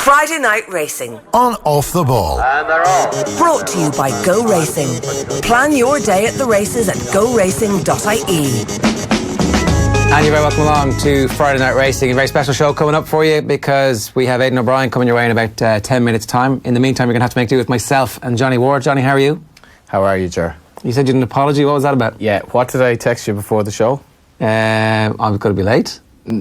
Friday Night Racing on Off the Ball. And they're off. Brought to you by Go Racing. Plan your day at the races at goracing.ie. And you're very welcome along to Friday Night Racing. A very special show coming up for you because we have Aidan O'Brien coming your way in about 10 minutes' time. In the meantime, you're going to have to make do with myself and Johnny Ward. Johnny, how are you? How are you, Ger? You said you had an apology. What was that about? Yeah, what did I text you before the show? I'm going to be late.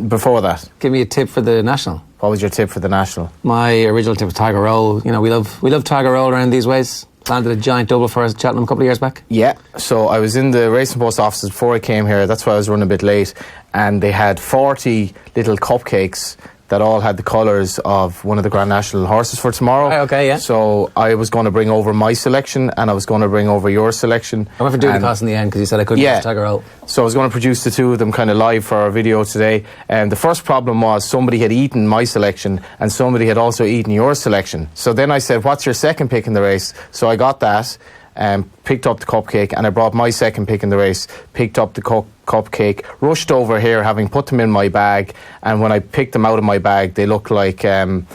Before that? Give me a tip for the National. What was your tip for the National? My original tip was Tiger Roll. You know, we love Tiger Roll around these ways. Landed a giant double for us at Cheltenham a couple of years back. Yeah, so I was in the Racing Post offices before I came here. That's why I was running a bit late. And they had 40 little cupcakes that all had the colours of one of the Grand National horses for tomorrow. Okay, yeah. So I was going to bring over my selection and I was going to bring over your selection. I went for duty cost in the end because you said I couldn't use Tiger Roll. So I was going to produce the two of them kind of live for our video today. And the first problem was somebody had eaten my selection and somebody had also eaten your selection. So then I said, what's your second pick in the race? So I got that and picked up the cupcake and I brought my second pick in the race, picked up the cupcake, rushed over here having put them in my bag, and when I picked them out of my bag they looked like a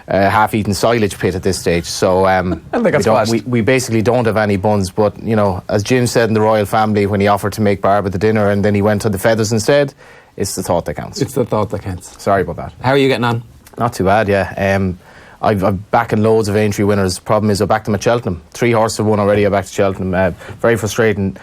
half-eaten silage pit at this stage. So we basically don't have any buns, but you know, as Jim said in the royal family when he offered to make Barb at the dinner and then he went on the feathers instead, it's the thought that counts. It's the thought that counts. Sorry about that. How are you getting on? Not too bad, yeah. I'm backing loads of entry winners. Problem is I backed them at Cheltenham. 3 horses have won already. I backed at Cheltenham. Very frustrating.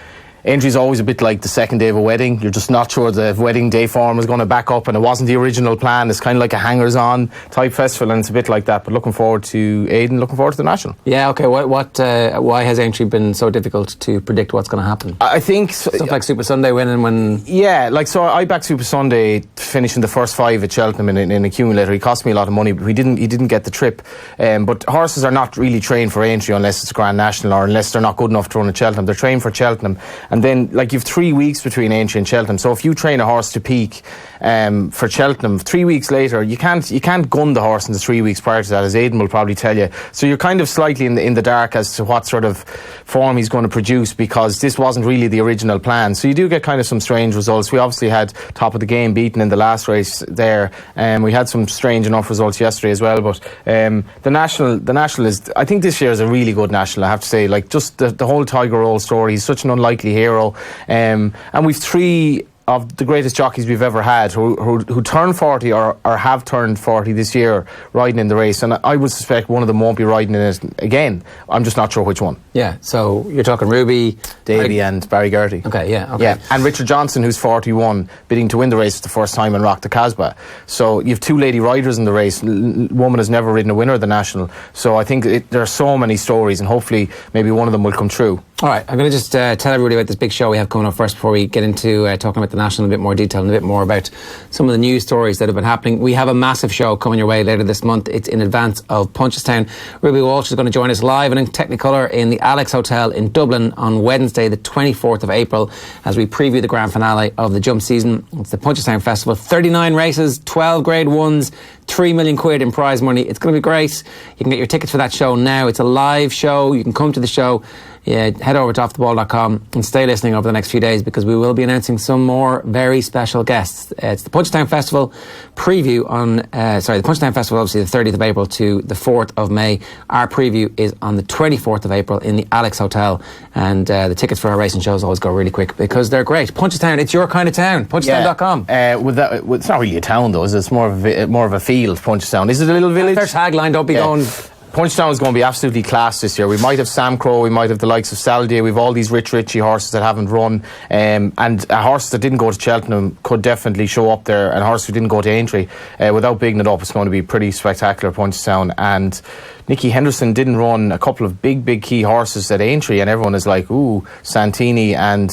Entry's always a bit like the second day of a wedding. You're just not sure the wedding day form is going to back up and it wasn't the original plan. It's kind of like a hangers-on type festival and it's a bit like that. But looking forward to Aidan, looking forward to the National. Yeah, OK. Why has entry been so difficult to predict what's going to happen? I think... Stuff like Super Sunday winning when... Yeah, like so I backed Super Sunday finishing the first 5 at Cheltenham in accumulator. He cost me a lot of money, but he didn't get the trip. But horses are not really trained for entry unless it's a Grand National or unless they're not good enough to run at Cheltenham. They're trained for Cheltenham. And then, like, you've 3 weeks between entry and Cheltenham. So if you train a horse to peak for Cheltenham, 3 weeks later, you can't gun the horse in the 3 weeks prior to that, as Aidan will probably tell you. So you're kind of slightly in the dark as to what sort of form he's going to produce because this wasn't really the original plan. So you do get kind of some strange results. We obviously had top of the game beaten in the last race there. We had some strange enough results yesterday as well. But the National is, I think this year is a really good National, I have to say. Like just the whole Tiger Roll story. He's such an unlikely hero. And we've 3 of the greatest jockeys we've ever had who turned 40 or have turned 40 this year riding in the race, and I would suspect one of them won't be riding in it again. I'm just not sure which one. Yeah, so you're talking Ruby, Davy and Barry Gertie. Okay, yeah. And Richard Johnson, who's 41, bidding to win the race for the first time and rock the Casbah. So you have 2 lady riders in the race. Woman has never ridden a winner of the National. So I think there are so many stories and hopefully maybe one of them will come true. All right, I'm going to just tell everybody about this big show we have coming up first before we get into talking about the National in a bit more detail and a bit more about some of the news stories that have been happening. We have a massive show coming your way later this month. It's in advance of Punchestown. Ruby Walsh is going to join us live and in Technicolor in the Alex Hotel in Dublin on Wednesday, the 24th of April, as we preview the grand finale of the jump season. It's the Punchestown Festival. 39 races, 12 Grade 1s, 3 million quid in prize money. It's going to be great. You can get your tickets for that show now. It's a live show. You can come to the show. Yeah, head over to offtheball.com and stay listening over the next few days because we will be announcing some more very special guests. It's the Punchestown Festival preview on, the Punchestown Festival obviously the 30th of April to the 4th of May. Our preview is on the 24th of April in the Alex Hotel, and the tickets for our racing shows always go really quick because they're great. Punchestown, it's your kind of town. Punchestown.com. It's not really a town though, is it? It's more of a field, Punchestown. Is it a little village? Their tagline, don't be going... Punchestown is going to be absolutely class this year. We might have Sam Crow, we might have the likes of Salday, we've all these Richie horses that haven't run, and horses that didn't go to Cheltenham could definitely show up there, and horses who didn't go to Aintree. Without bigging it up, it's going to be pretty spectacular, Punchestown. And Nicky Henderson didn't run a couple of big key horses at Aintree, and everyone is like, ooh, Santini and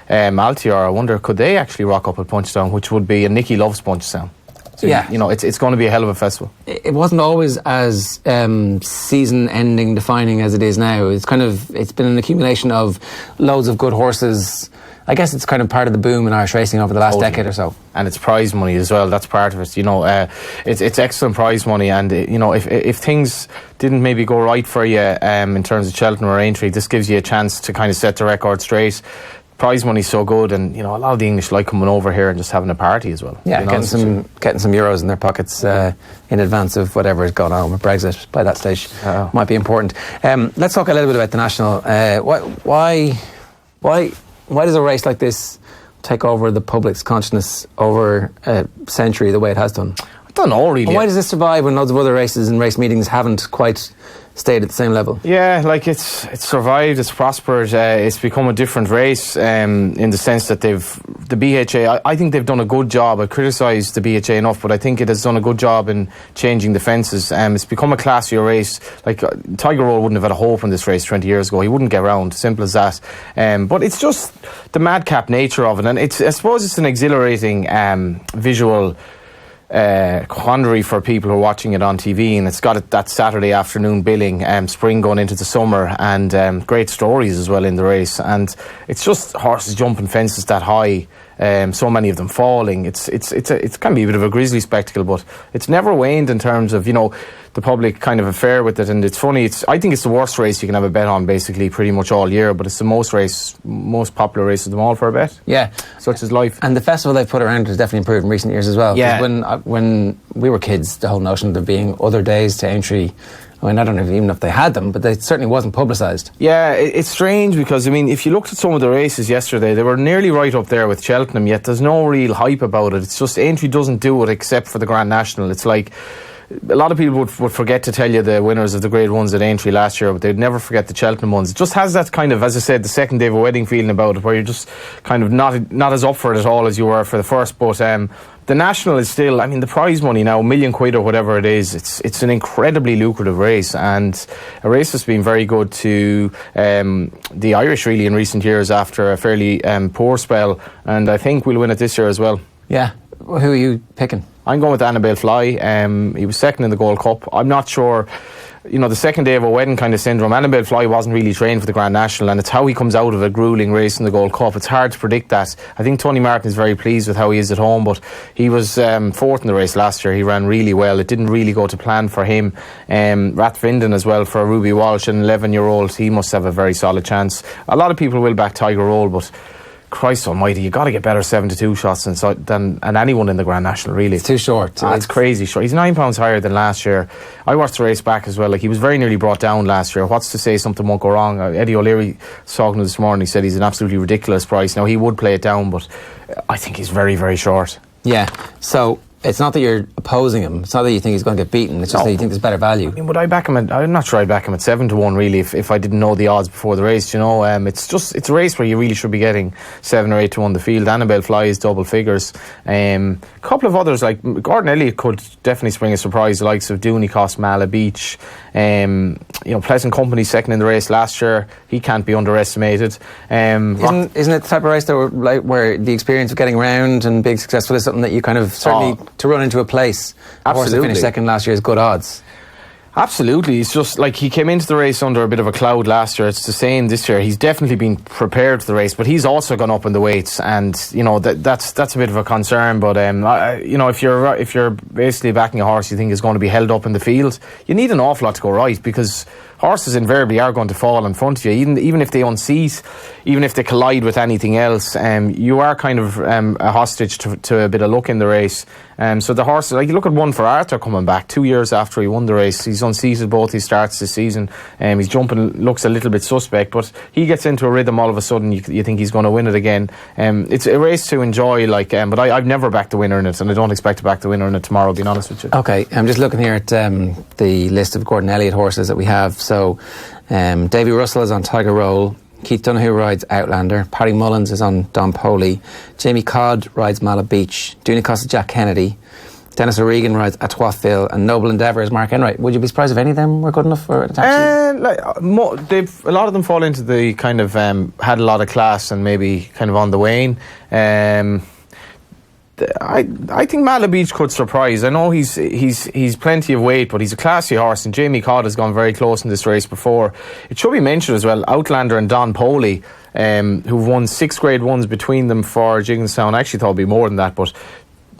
Altior, I wonder could they actually rock up at Punchestown, which would be, and Nicky loves Punchestown. So, yeah, you know, it's going to be a hell of a festival. It wasn't always as season-ending defining as it is now. It's been an accumulation of loads of good horses. I guess it's kind of part of the boom in Irish racing over the last decade or so. And it's prize money as well. That's part of it. You know, it's excellent prize money. And you know, if things didn't maybe go right for you in terms of Cheltenham or Aintree, this gives you a chance to kind of set the record straight. prize money's so good, and a lot of the English like coming over here and just having a party as well. Yeah, getting some euros in their pockets in advance of whatever is going on with Brexit by that stage might be important. Let's talk a little bit about the national. Why does a race like this take over the public's consciousness over a century the way it has done? I don't know, really. And why does this survive when loads of other races and race meetings haven't quite stayed at the same level? Yeah, like it's survived, it's prospered, it's become a different race in the sense that the BHA, I think they've done a good job. I criticise the BHA enough, but I think it has done a good job in changing the fences. It's become a classier race. Like Tiger Roll wouldn't have had a hope in this race 20 years ago. He wouldn't get round, simple as that. But it's just the madcap nature of it, and I suppose it's an exhilarating visual quandary for people who are watching it on TV, and it's got that Saturday afternoon billing, spring going into the summer, and great stories as well in the race. And it's just horses jumping fences that high, so many of them falling. It can be a bit of a grisly spectacle, but it's never waned in terms of the public kind of affair with it. And it's funny, I think it's the worst race you can have a bet on basically pretty much all year, but it's the most popular race of them all for a bet. Yeah, such is life. And the festival they've put around has definitely improved in recent years as well. Yeah. When we were kids, the whole notion of there being other days to Aintree, I don't know even if they had them, but it certainly wasn't publicised. Yeah, it's strange because, if you looked at some of the races yesterday, they were nearly right up there with Cheltenham, yet there's no real hype about it. It's just Aintree doesn't do it except for the Grand National. It's like a lot of people would forget to tell you the winners of the Grade 1s at Aintree last year, but they'd never forget the Cheltenham ones. It just has that kind of, as I said, the second day of a wedding feeling about it, where you're just kind of not as up for it at all as you were for the first. But the National is still, the prize money now, £1 million or whatever it is, it's an incredibly lucrative race, and a race that's been very good to the Irish really in recent years after a fairly poor spell, and I think we'll win it this year as well. Yeah. Who are you picking? I'm going with Annabelle Fly. He was second in the Gold Cup. I'm not sure, the second day of a wedding kind of syndrome. Annabelle Fly wasn't really trained for the Grand National, and it's how he comes out of a gruelling race in the Gold Cup. It's hard to predict that. I think Tony Martin is very pleased with how he is at home, but he was fourth in the race last year. He ran really well. It didn't really go to plan for him. Rathvinden as well for Ruby Walsh, an 11-year-old. He must have a very solid chance. A lot of people will back Tiger Roll, but Christ almighty, you got to get better 7-2 shots than anyone in the Grand National, really. It's too short. It's crazy short. He's £9 higher than last year. I watched the race back as well. He was very nearly brought down last year. What's to say something won't go wrong? Eddie O'Leary was talking to this morning. He said he's an absolutely ridiculous price. Now, he would play it down, but I think he's very, very short. Yeah, so it's not that you're opposing him. It's not that you think he's going to get beaten. It's just that you think there's better value. Would I back him I'm not sure I'd back him at 7-1 really if I didn't know the odds before the race. It's a race where you really should be getting 7 or 8 to 1 the field. Annabelle Fly is double figures. A couple of others like Gordon Elliott could definitely spring a surprise. The likes of Dooney Cost, Mala Beach. Pleasant Company second in the race last year. He can't be underestimated. Isn't it the type of race that where the experience of getting around and being successful is something that you kind of certainly to run into a place? A horse that finished second last year is good odds. Absolutely. It's just like he came into the race under a bit of a cloud last year. It's the same this year. He's definitely been prepared for the race, but he's also gone up in the weights, and that's a bit of a concern. But if you're basically backing a horse you think is going to be held up in the field, you need an awful lot to go right, because horses invariably are going to fall in front of you, even if they unseat, even if they collide with anything else. You are kind of a hostage to a bit of luck in the race. So the horses, like you look at one for Arthur coming back 2 years after he won the race. He's unseated both his starts this season. His jumping looks a little bit suspect, but he gets into a rhythm all of a sudden. You think he's going to win it again. It's a race to enjoy, but I've never backed the winner in it, and I don't expect to back the winner in it tomorrow, being honest with you. Okay, I'm just looking here at the list of Gordon Elliott horses that we have. So Davy Russell is on Tiger Roll. Keith Donoghue rides Outlander. Paddy Mullins is on Don Poley. Jamie Codd rides Mala Beach. Dooney Costa Jack Kennedy. Dennis O'Regan rides Atoiville, and Noble Endeavour is Mark Enright. Would you be surprised if any of them were good enough for it? A lot of them fall into the kind of had a lot of class and maybe kind of on the wane. I think Mala Beach could surprise. I know he's plenty of weight, but he's a classy horse, and Jamie Codd has gone very close in this race before. It should be mentioned as well, Outlander and Don Poley, who've won 6 Grade 1s between them for Jigginstown. I actually thought it'd be more than that, but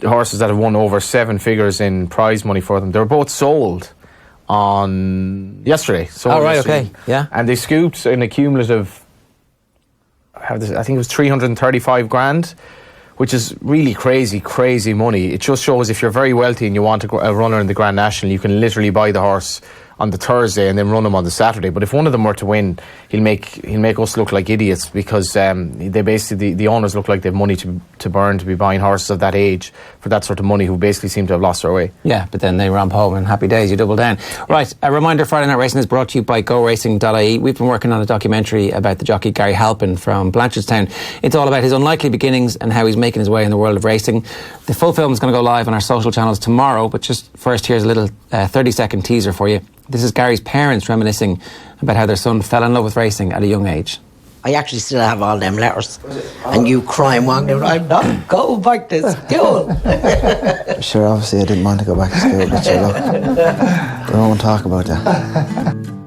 horses that have won over 7 figures in prize money for them. They were both sold on yesterday. Okay, yeah. And they scooped in a cumulative I think it was 335 grand, which is really crazy money. It just shows if you're very wealthy and you want a runner in the Grand National, you can literally buy the horse on the Thursday and then run him on the Saturday. But if one of them were to win, he'll make us look like idiots, because they basically the owners look like they have money to burn to be buying horses of that age for that sort of money, who basically seem to have lost their way. Yeah, but then they ramp home and happy days, you double down. Right, a reminder, Friday Night Racing is brought to you by GoRacing.ie. We've been working on a documentary about the jockey Gary Halpin from Punchestown. It's all about his unlikely beginnings and how he's making his way in the world of racing. The full film is going to go live on our social channels tomorrow, but just first, here's a little 30-second teaser for you. This is Gary's parents reminiscing about how their son fell in love with racing at a young age. I actually still have all them letters. And you crying, walking, I'm not going back to school. Sure, obviously I didn't want to go back to school, but sure, look, I don't want to talk about that.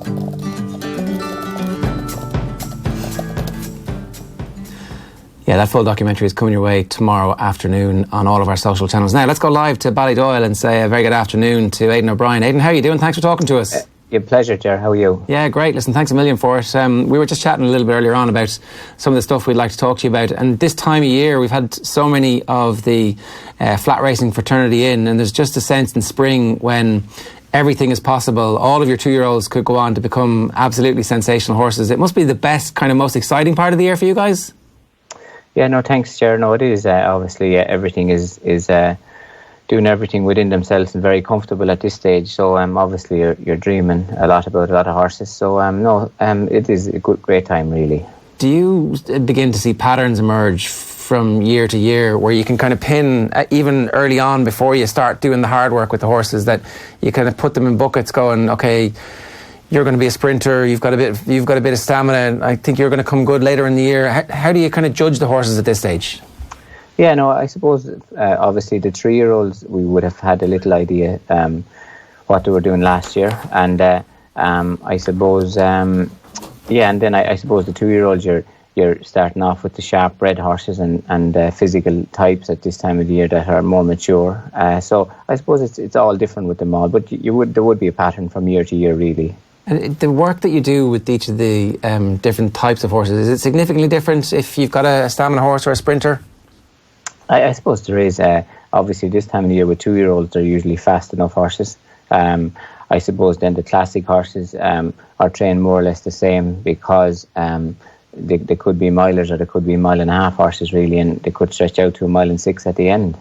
Yeah, that full documentary is coming your way tomorrow afternoon on all of our social channels. Now, let's go live to Ballydoyle and say a very good afternoon to Aidan O'Brien. Aidan, how are you doing? Thanks for talking to us. Your pleasure, Ger. How are you? Yeah, great. Listen, thanks a million for it. We were just chatting a little bit earlier on about some of the stuff we'd like to talk to you about. And this time of year, we've had so many of the flat racing fraternity in, and there's just a sense in spring when everything is possible. All of your 2-year-olds could go on to become absolutely sensational horses. It must be the best, kind of most exciting part of the year for you guys. Yeah, no, thanks, Ger. No, it is. Obviously, everything is doing everything within themselves and very comfortable at this stage. So, obviously, you're dreaming a lot about a lot of horses. So, it is a great time, really. Do you begin to see patterns emerge from year to year where you can kind of pin, even early on before you start doing the hard work with the horses, that you kind of put them in buckets going, okay, you're going to be a sprinter, you've got a bit of stamina, and I think you're going to come good later in the year. How do you kind of judge the horses at this stage? Yeah, no, I suppose obviously the 3-year-olds, we would have had a little idea what they were doing last year, and I suppose and then I suppose the 2-year-olds, you're starting off with the sharp bred horses and physical types at this time of the year that are more mature. So I suppose it's all different with them all, but there would be a pattern from year to year, really. And the work that you do with each of the different types of horses, is it significantly different if you've got a stamina horse or a sprinter? I suppose there is. Obviously, this time of the year with 2-year-olds, they're usually fast enough horses. I suppose then the classic horses are trained more or less the same, because they could be milers or they could be 1.5 mile horses, really, and they could stretch out to 1.6 miles at the end.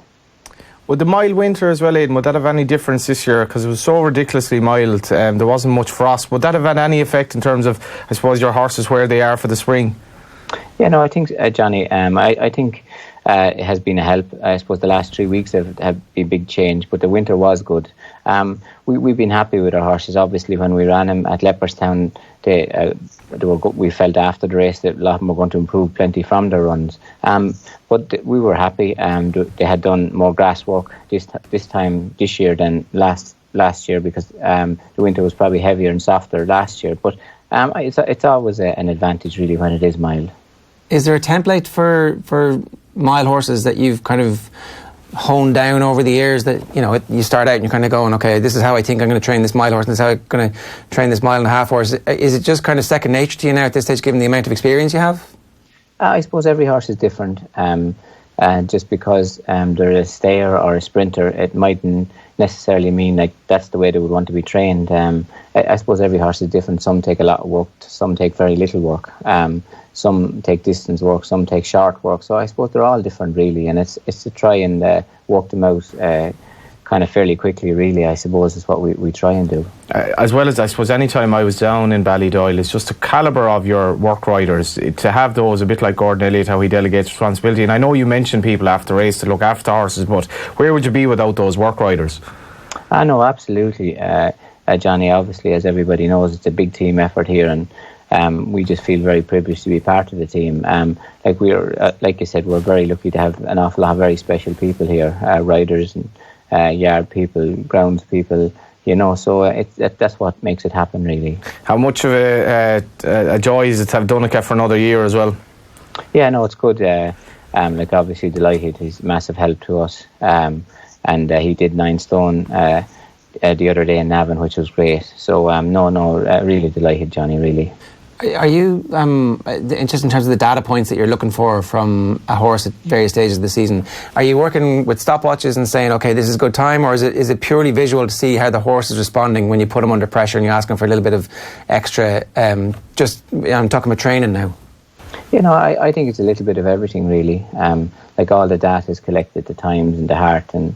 Would the mild winter as well, Aidan, would that have any difference this year? Because it was so ridiculously mild, there wasn't much frost. Would that have had any effect in terms of, I suppose, your horses where they are for the spring? Yeah, no, I think, Johnny, I think it has been a help. I suppose the last 3 weeks have been a big change, but the winter was good. We've been happy with our horses. Obviously, when we ran them at Leopardstown, we felt after the race that a lot of them were going to improve plenty from their runs. But we were happy. They had done more grass work this year than last year, because the winter was probably heavier and softer last year. But it's always an advantage, really, when it is mild. Is there a template for mile horses that you've kind of honed down over the years, that you start out and you're kind of going, okay, this is how I think I'm going to train this mile horse, and this is how I'm going to train this 1.5 mile horse? Is it just kind of second nature to you now at this stage, given the amount of experience you have? I suppose every horse is different, and just because they're a stayer or a sprinter, it mightn't necessarily mean like that's the way they would want to be trained. I suppose every horse is different. Some take a lot of work, some take very little work. Some take distance work, some take short work. So I suppose they're all different, really, and it's to try and work them out kind of fairly quickly, really, I suppose, is what we try and do. As well as, I suppose, any time I was down in Ballydoyle, it's just the calibre of your work riders. To have those, a bit like Gordon Elliott, how he delegates responsibility. And I know you mentioned people after the race to look after horses, but where would you be without those work riders? I know, absolutely. Johnny, obviously, as everybody knows, it's a big team effort here, and we just feel very privileged to be part of the team. Like you said, we're very lucky to have an awful lot of very special people here, riders and yard people, grounds people, so that's what makes it happen, really. How much of a joy is it to have Dunica for another year as well? Yeah, no, it's good. Obviously delighted. He's a massive help to us. And he did 9 stone the other day in Navan, which was great. So, really delighted, Johnny, really. Are you, just in terms of the data points that you're looking for from a horse at various stages of the season, are you working with stopwatches and saying, okay, this is good time, or is it purely visual to see how the horse is responding when you put him under pressure and you ask him for a little bit of extra, I'm talking about training now? I think it's a little bit of everything, really. Like all the data is collected, the times and the heart and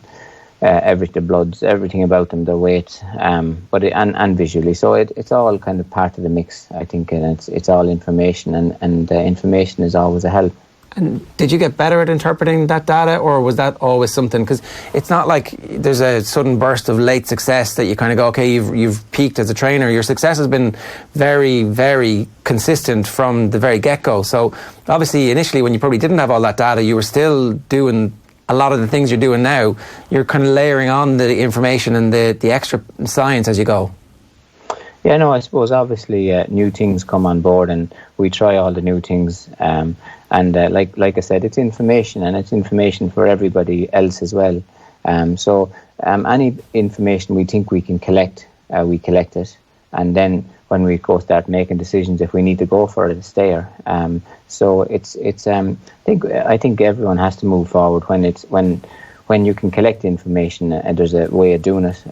the bloods, everything about them, their weight, and visually. So it's all kind of part of the mix, I think, and it's all information, and information is always a help. And did you get better at interpreting that data, or was that always something? Because it's not like there's a sudden burst of late success that you kind of go, okay, you've peaked as a trainer. Your success has been very, very consistent from the very get-go. So obviously, initially, when you probably didn't have all that data, you were still doing a lot of the things you're doing now. You're kind of layering on the information and the extra science as you go. Yeah, no, I suppose obviously new things come on board, and we try all the new things. Like I said, it's information, and it's information for everybody else as well. So any information we think we can collect, we collect it, and then when we go start making decisions, if we need to go for it, it's there. So it's I think everyone has to move forward when you can collect information, and there's a way of doing it.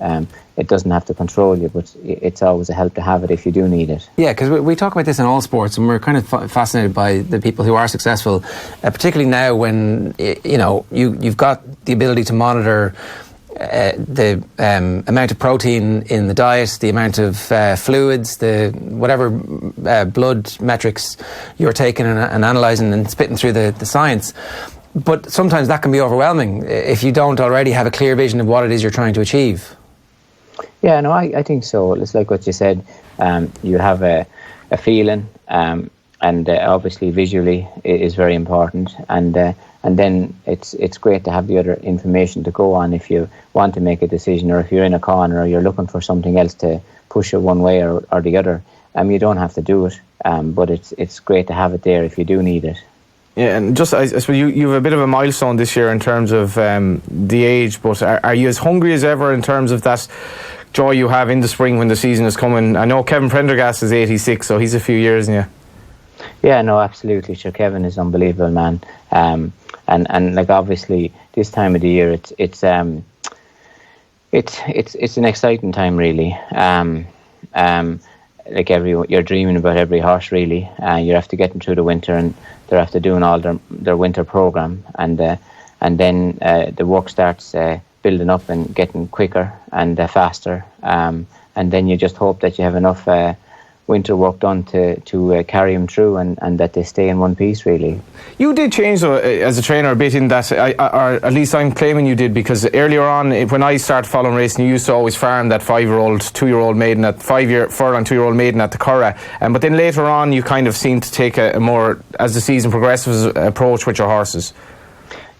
It doesn't have to control you, but it's always a help to have it if you do need it. Yeah, because we talk about this in all sports, and we're kind of fascinated by the people who are successful, particularly now when you've got the ability to monitor the amount of protein in the diet, the amount of fluids, the whatever blood metrics you're taking and analysing and spitting through the science. But sometimes that can be overwhelming if you don't already have a clear vision of what it is you're trying to achieve. Yeah, no, I think so. It's like what you said. You have a feeling, and obviously visually it is very important. And then it's great to have the other information to go on if you want to make a decision, or if you're in a corner or you're looking for something else to push it one way or the other. You don't have to do it, but it's great to have it there if you do need it. Yeah, and just I suppose you have a bit of a milestone this year in terms of the age, but are you as hungry as ever in terms of that joy you have in the spring when the season is coming? I know Kevin Prendergast is 86, so he's a few years in you. Yeah, no, absolutely. Sure, Kevin is unbelievable, man. And like obviously this time of the year, it's an exciting time, really. Like you're dreaming about every horse, really. You have to get them through the winter, and they're after doing all their winter program, and then the work starts building up and getting quicker and faster, and then you just hope that you have enough winter work done to carry them through, and that they stay in one piece, really. You did change though, as a trainer a bit in that, or at least I'm claiming you did, because earlier on when I started following racing, you used to always farm that 5-year-old, 2-year-old maiden at 5-year furlong 2-year-old maiden at the Curragh, but then later on you kind of seemed to take a more, as the season progresses, approach with your horses.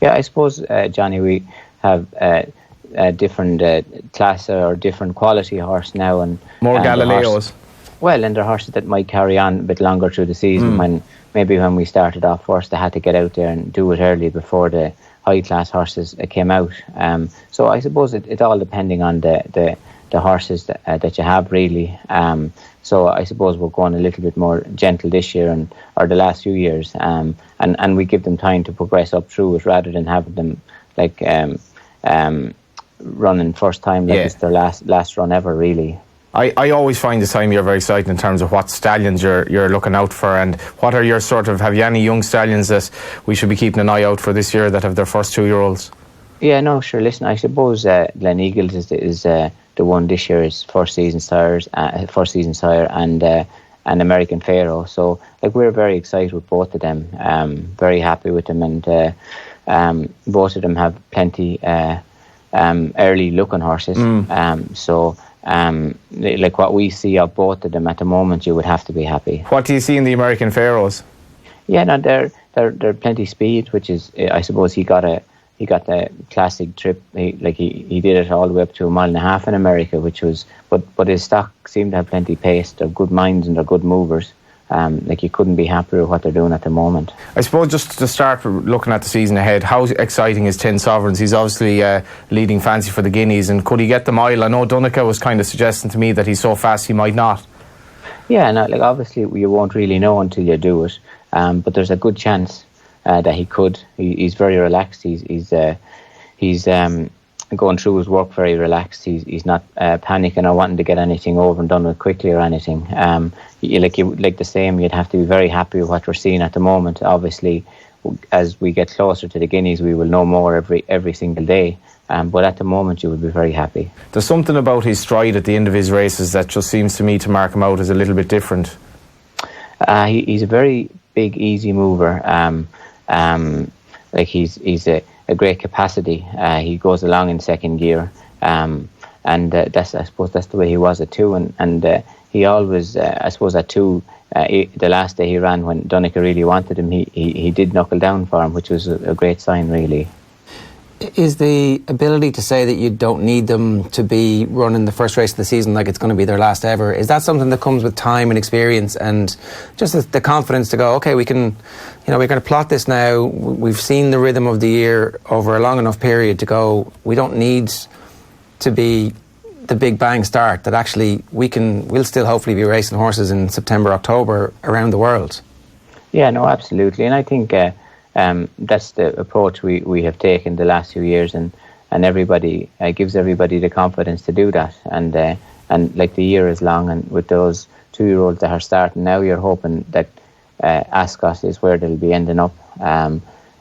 Yeah, I suppose, Johnny, we have a different class or different quality horse now, and more Galileos. Well, and they're horses that might carry on a bit longer through the season. When we started off first, they had to get out there and do it early before the high class horses came out. So I suppose it all depending on the horses that you have, really. So I suppose we're going a little bit more gentle this year or the last few years, and we give them time to progress up through it rather than having them like running first time like it's their last run ever, really. I always find this time of year very exciting in terms of what stallions you're looking out for, and what are your have you any young stallions that we should be keeping an eye out for this year that have their first 2-year-olds? Yeah, no, sure. Listen, I suppose Glen Eagles is the one this year, is first season sire, and American Pharaoh. So like we're very excited with both of them. Very happy with them, and both of them have plenty early looking horses. So. Like what we see of both of them at the moment, you would have to be happy. What do you see in the American Pharaohs? Yeah, no, they're plenty speed, which is, I suppose he got the classic trip. He did it all the way up to 1.5 miles in America, which was, but his stock seemed to have plenty pace. They're good minds and they're good movers. Like you couldn't be happier with what they're doing at the moment. I suppose just to start looking at the season ahead, how exciting is 10 Sovereigns? He's obviously leading fancy for the Guineas, and could he get the mile? I know Donncha was kind of suggesting to me that he's so fast he might not. Yeah, no, like obviously you won't really know until you do it, but there's a good chance that he could. He's very relaxed. He's going through his work very relaxed. He's not panicking or wanting to get anything over and done with quickly or anything. Like the same, you'd have to be very happy with what we're seeing at the moment. Obviously, as we get closer to the Guineas, we will know more every single day. But at the moment, you would be very happy. There's something about his stride at the end of his races that just seems to me to mark him out as a little bit different. He's a very big, easy mover. He's a great capacity. He goes along in second gear, and I suppose that's the way he was at 2. And he always, I suppose, at 2. The last day he ran, when Donncha really wanted him, he did knuckle down for him, which was a great sign, really. Is the ability to say that you don't need them to be running the first race of the season like it's going to be their last ever, is that something that comes with time and experience and just the confidence to go, okay, we're going to plot this now, we've seen the rhythm of the year over a long enough period to go, we don't need to be the big bang start, that actually we'll still hopefully be racing horses in September, October around the world? Yeah, no, absolutely. And I think that's the approach we have taken the last few years, and everybody gives everybody the confidence to do that. And like the year is long, and with those 2-year-olds that are starting now, you're hoping that Ascot is where they'll be ending up.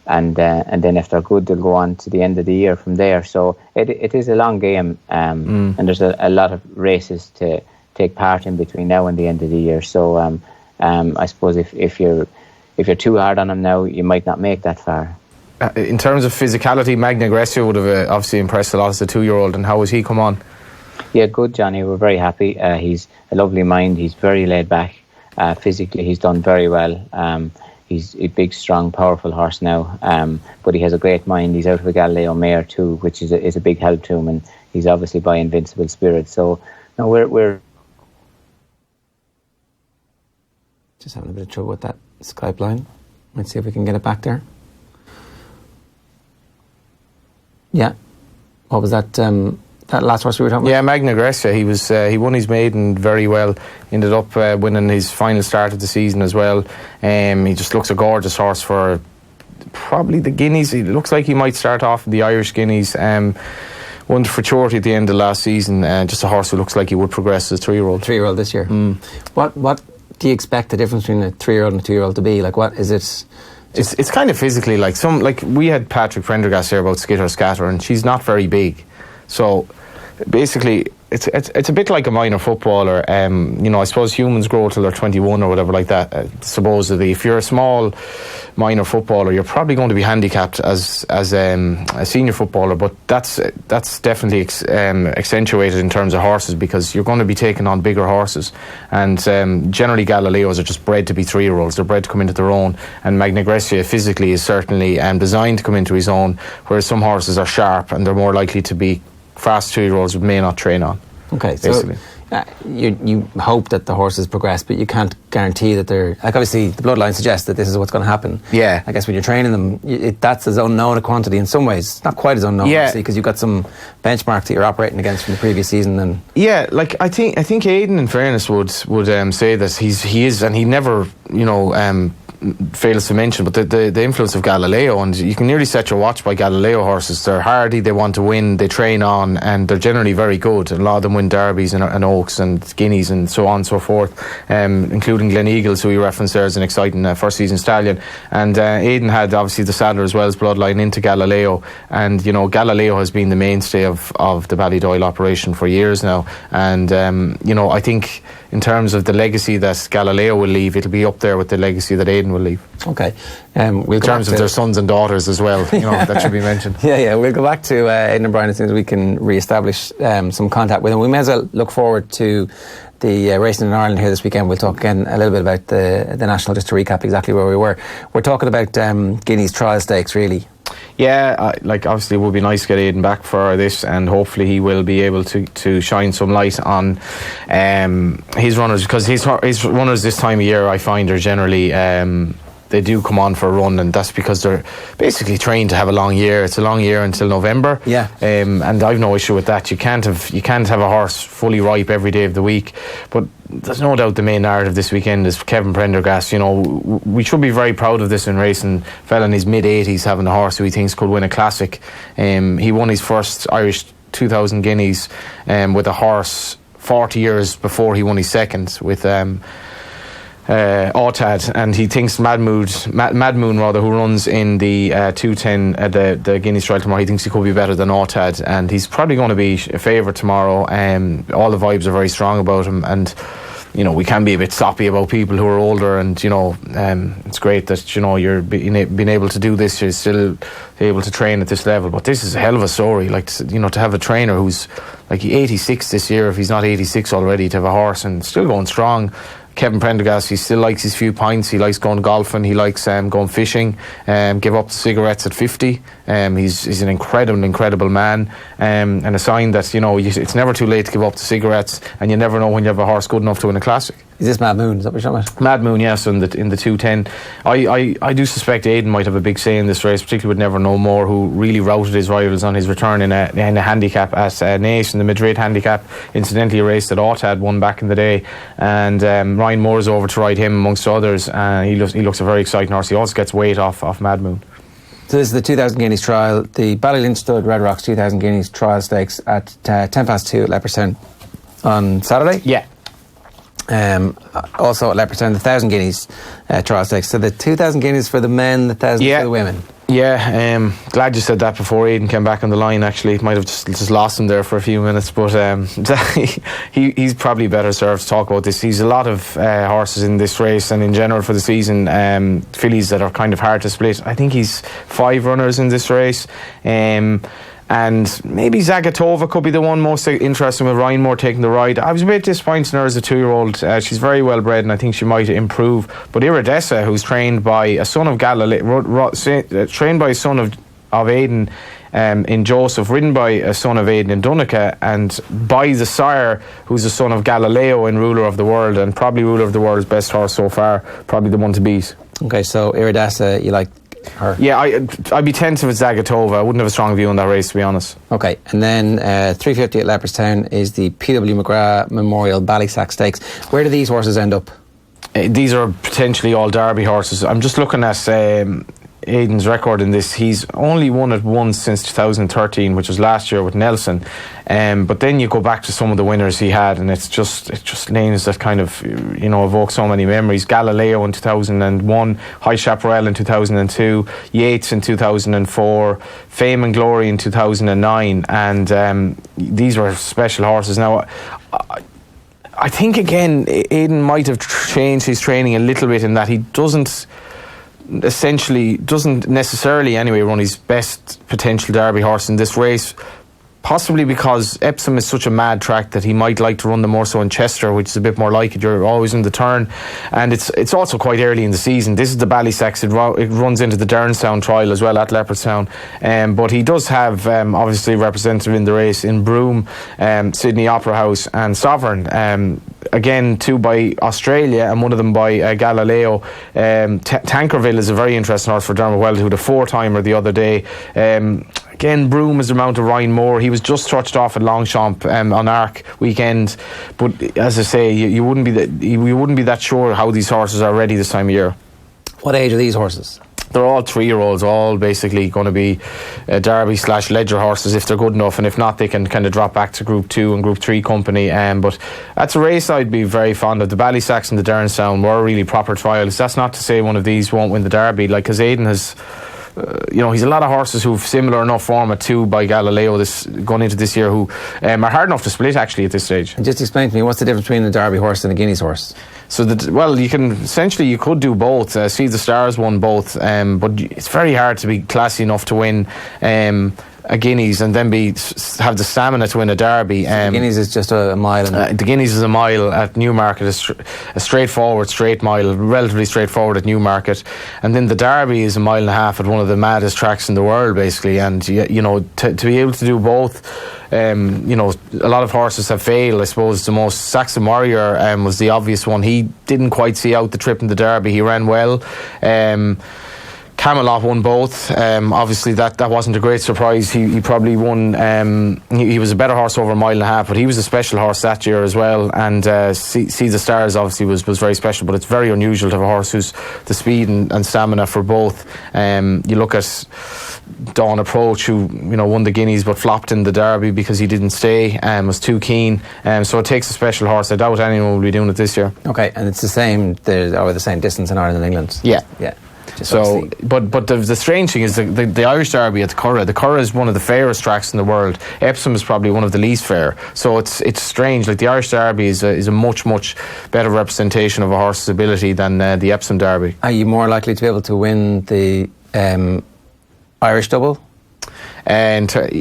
And then if they're good, they'll go on to the end of the year from there. So it is a long game, and there's a lot of races to take part in between now and the end of the year. So I suppose if you're too hard on him now, you might not make that far. In terms of physicality, Magna Grecia would have obviously impressed a lot as a 2-year-old, and how has he come on? Yeah, good, Johnny. We're very happy. He's a lovely mind. He's very laid back. Physically, he's done very well. He's a big, strong, powerful horse now, but he has a great mind. He's out of a Galileo mare too, which is a big help to him, and he's obviously by Invincible Spirit. So, no, we're just having a bit of trouble with that Skype line. Let's see if we can get it back there. Yeah. What was that? That last horse we were talking about? Yeah, Magna Grecia. He won his maiden very well. Ended up winning his final start of the season as well. He just looks a gorgeous horse for probably the Guineas. He looks like he might start off in the Irish Guineas. Won for Chorty at the end of last season. Just a horse who looks like he would progress as a 3-year-old. 3-year-old this year. What do you expect the difference between a 3-year-old and a 2-year-old to be? Like, what is it? It's kind of physically like we had Patrick Prendergast here about Skitter Scatter, and she's not very big. So basically, it's a bit like a minor footballer. I suppose humans grow till they're 21 or whatever like that. Supposedly, if you're a small minor footballer, you're probably going to be handicapped as a senior footballer. But that's definitely accentuated in terms of horses, because you're going to be taking on bigger horses. And generally, Galileos are just bred to be 3-year-olds. They're bred to come into their own. And Magna Grecia physically is certainly designed to come into his own, whereas some horses are sharp and they're more likely to be fast 2-year-olds who may not train on. Okay, basically. So you hope that the horses progress, but you can't guarantee that they're... Like, obviously, the bloodline suggests that this is what's going to happen. Yeah. I guess when you're training them, that's as unknown a quantity in some ways. It's not quite as unknown, obviously, because you've got some benchmarks that you're operating against from the previous season. And yeah, like I think Aidan, in fairness, would say that he is, and he never, fails to mention, but the influence of Galileo, and you can nearly set your watch by Galileo horses. They're hardy, they want to win, they train on, and they're generally very good. A lot of them win derbies and Oaks and Guineas and so on and so forth, including Glen Eagles, who we referenced there as an exciting first season stallion. And Aidan had obviously the saddler as well as bloodline into Galileo, and Galileo has been the mainstay of the Ballydoyle operation for years now. And I think in terms of the legacy that Galileo will leave, it'll be up there with the legacy that Aidan will leave. Okay. In terms of their sons and daughters as well, that should be mentioned. Yeah, we'll go back to Aidan O'Brien as soon as we can re-establish some contact with him. We may as well look forward to the racing in Ireland here this weekend. We'll talk again a little bit about the national, just to recap exactly where we were. We're talking about Guineas Trial Stakes, really. Yeah, obviously it would be nice to get Aidan back for this, and hopefully he will be able to shine some light on his runners, because his runners this time of year, I find, are generally they do come on for a run, and that's because they're basically trained to have a long year. It's a long year until November. Yeah. And I've no issue with that. You can't have a horse fully ripe every day of the week. But there's no doubt the main narrative this weekend is Kevin Prendergast. You know, we should be very proud of this in racing. Fella in his mid-80s having a horse who he thinks could win a classic. He won his first Irish 2,000 guineas with a horse 40 years before he won his second with Autad, and he thinks Mad Moon, who runs in the 210 the Guineas Trial tomorrow, he thinks he could be better than Autad, and he's probably going to be a favourite tomorrow. All the vibes are very strong about him, and you know, we can be a bit soppy about people who are older, and you know, it's great that, you know, you're being able to do this, you're still able to train at this level. But this is a hell of a story, like, you know, to have a trainer who's like 86 this year, if he's not 86 already, to have a horse and still going strong. Kevin Prendergast, he still likes his few pints, he likes going golfing, he likes going fishing, give up the cigarettes at 50. He's an incredible man, and a sign that, you know, it's never too late to give up the cigarettes, and you never know when you have a horse good enough to win a classic. Is this Mad Moon? Is that what you're talking about? Mad Moon, yes, in the 210. I do suspect Aidan might have a big say in this race, particularly with Never No More, who really routed his rivals on his return in a handicap at Nace in the Madrid handicap. Incidentally, a race that Autad won back in the day, and Ryan Moore's over to ride him amongst others. He looks a very exciting horse. He also gets weight off Mad Moon. So this is the 2,000 guineas trial, the Ballylynch Stud Red Rocks 2,000 guineas trial stakes at 2:10 at Leopardstown on Saturday. Yeah. Also at Leopardstown, the 1,000 guineas trial stakes. So the 2,000 guineas for the men, the 1,000 for the women. Yeah, glad you said that before Aidan came back on the line. Actually, might have just lost him there for a few minutes, but he's probably better served to talk about this. He's a lot of horses in this race, and in general for the season, fillies that are kind of hard to split. I think he's 5 runners in this race. And maybe Zagatova could be the one most interesting, with Ryan Moore taking the ride. I was a bit disappointed in her as a 2-year-old. She's very well bred, and I think she might improve. But Iridessa, who's trained by a son of trained by a son of Aidan in Joseph, ridden by a son of Aidan in Donica, and by the sire, who's a son of Galileo in Ruler of the World, and probably Ruler of the World's best horse so far, probably the one to beat. Okay, so Iridessa, you like her? Yeah, I'd be tense if it's Zagatova. I wouldn't have a strong view on that race, to be honest. Okay, and then 350 at Leopardstown is the P.W. McGrath Memorial Ballysack Stakes. Where do these horses end up? These are potentially all Derby horses. I'm just looking at Aidan's record in this. He's only won it once since 2013, which was last year with Nelson. But then you go back to some of the winners he had, and it's just names that kind of, you know, evoke so many memories. Galileo in 2001, High Chaparral in 2002, Yates in 2004, Fame and Glory in 2009, and these were special horses. Now, I think again Aidan might have changed his training a little bit in that he doesn't necessarily anyway run his best potential Derby horse in this race, possibly because Epsom is such a mad track that he might like to run them more so in Chester, which is a bit more like it. You're always in the turn, and it's also quite early in the season. This is the Ballysacks. It runs into the Derrynstown trial as well at Leopardstown, but he does have obviously representative in the race in Broome, Sydney Opera House and Sovereign. Again, 2 by Australia and one of them by Galileo. Tankerville is a very interesting horse for Dermot Weld, who had a 4-timer the other day. Again, Broome is the mount of Ryan Moore. He was just touched off at Longchamp on Arc weekend, but as I say, you wouldn't be that sure how these horses are ready this time of year. What age are these horses? They're all 3-year-olds, all basically going to be Derby/Ledger horses if they're good enough, and if not, they can kind of drop back to Group 2 and Group 3 company. But that's a race I'd be very fond of. The Ballysacks and the Derrynstown were really proper trials. That's not to say one of these won't win the Derby, like, because Aidan has... he's a lot of horses who've similar enough form at 2 by Galileo going into this year, who are hard enough to split actually at this stage. And just explain to me, what's the difference between a Derby horse and a Guineas horse? So you could do both. See the Stars won both, but it's very hard to be classy enough to win a Guineas and then have the stamina to win a Derby. So the Guineas is just a mile. The Guineas is a mile at Newmarket, a straightforward straight mile, relatively straightforward at Newmarket, and then the Derby is a mile and a half at one of the maddest tracks in the world, basically. And to be able to do both. A lot of horses have failed. I suppose the most Saxon Warrior was the obvious one. He he didn't quite see out the trip in the Derby. He ran well. Camelot won both. Obviously, that wasn't a great surprise. He probably won. He was a better horse over a mile and a half, but he was a special horse that year as well. And See the Stars obviously was very special, but it's very unusual to have a horse who's the speed and stamina for both. You look at Dawn Approach, who won the Guineas but flopped in the Derby because he didn't stay, was too keen. So it takes a special horse. I doubt anyone will be doing it this year. Okay, and it's the same. They're over the same distance in Ireland and England. Yeah. So, but the strange thing is the Irish Derby at the Curragh. The Curragh is one of the fairest tracks in the world. Epsom is probably one of the least fair. So it's strange. Like the Irish Derby is a much better representation of a horse's ability than the Epsom Derby. are you more likely to be able to win the Irish double? And like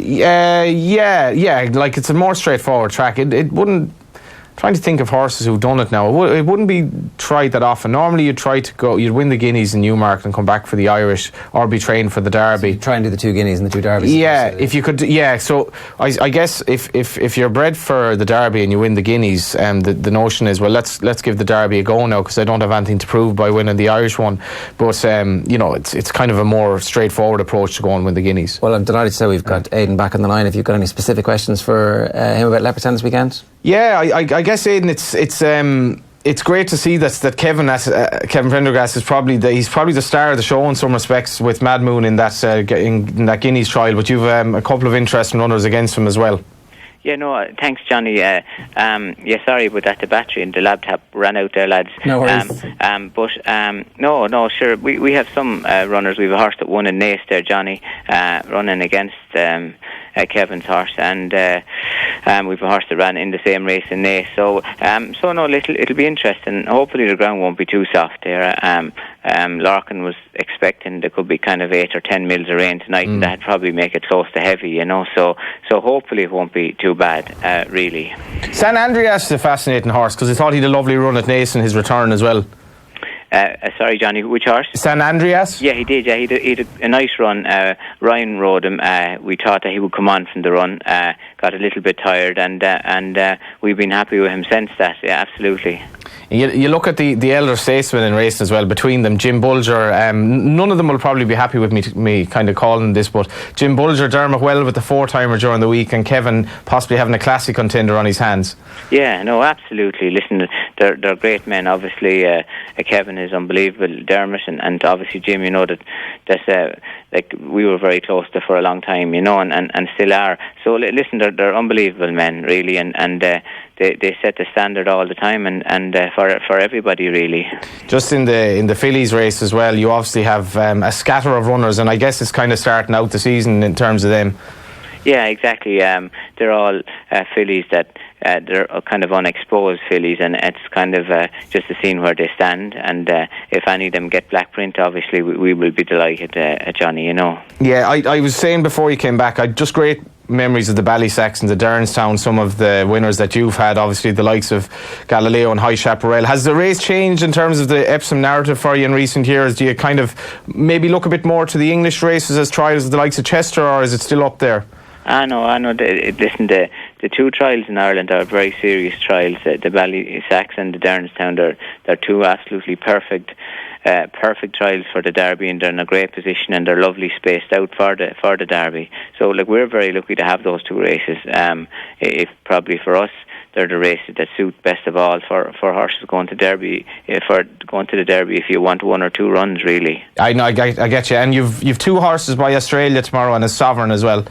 it's a more straightforward track. It wouldn't. Trying to think of horses who've done it now. It wouldn't be tried that often. Normally you'd win the Guineas in Newmarket and come back for the Irish, or be trained for the Derby. So try and do the 2 Guineas and the 2 Derbies. Yeah, if you could. Yeah, so I guess if you're bred for the Derby and you win the Guineas, the notion is, well, let's give the Derby a go now, because I don't have anything to prove by winning the Irish one. But it's kind of a more straightforward approach to go and win the Guineas. Well, I'm delighted to say we've got Aidan back on the line. If you've got any specific questions for him about Leopardstown this weekend. Yeah, I guess, Aidan, it's great to see that Kevin Prendergast is probably the star of the show in some respects with Mad Moon in that Guineas trial. But you've a couple of interesting runners against him as well. Yeah, no, thanks, Johnny. Sorry about that. The battery in the laptop ran out there, lads. No worries. No, sure. We have some runners. We have a horse that won in Naas there, Johnny, running against Kevin's horse, and we've a horse that ran in the same race in Naas. So it'll be interesting. Hopefully the ground won't be too soft there. Larkin was expecting there could be kind of 8 or 10 mils of rain tonight, and that'd probably make it close to heavy, So hopefully it won't be too bad, really. San Andreas is a fascinating horse, because I thought he had a lovely run at Naas in his return as well. Sorry, Johnny, which horse? San Andreas? Yeah, he did. Yeah, he had a nice run. Ryan rode him. We thought that he would come on from the run. Got a little bit tired, and we've been happy with him since that. Yeah, absolutely. You look at the elder statesmen in racing as well. Between them, Jim Bulger. None of them will probably be happy with me kind of calling this, but Jim Bulger, Dermot Well with the 4-timer during the week, and Kevin possibly having a classic contender on his hands. Yeah, no, absolutely. Listen, they're great men. Obviously, Kevin is unbelievable. Dermot and obviously Jim. That's like we were very close to for a long time. And still are. So listen, they're unbelievable men, really, and they set the standard all the time, and for everybody, really. Just in the fillies race as well, you obviously have a scatter of runners, and I guess it's kind of starting out the season in terms of them. Yeah, exactly. They're all fillies that they're kind of unexposed fillies, and it's kind of just a scene where they stand. And if any of them get black print, obviously we will be delighted, Johnny. Yeah, I was saying before you came back, I just great memories of the Ballysacks and the Leopardstown, some of the winners that you've had, obviously the likes of Galileo and High Chaparral. Has the race changed in terms of the Epsom narrative for you in recent years? Do you kind of maybe look a bit more to the English races as trials of the likes of Chester, or is it still up there? I know. Listen, the 2 trials in Ireland are very serious trials. The Ballysacks and the Leopardstown, they're 2 absolutely perfect trials for the Derby, and they're in a great position, and they're lovely spaced out for the Derby. So we're very lucky to have those 2 races. If probably for us, they're the races that suit best of all for horses going to Derby. For going to the Derby, if you want 1 or 2 runs, really. I know. I get you. And you've 2 horses by Australia tomorrow, and a Sovereign as well.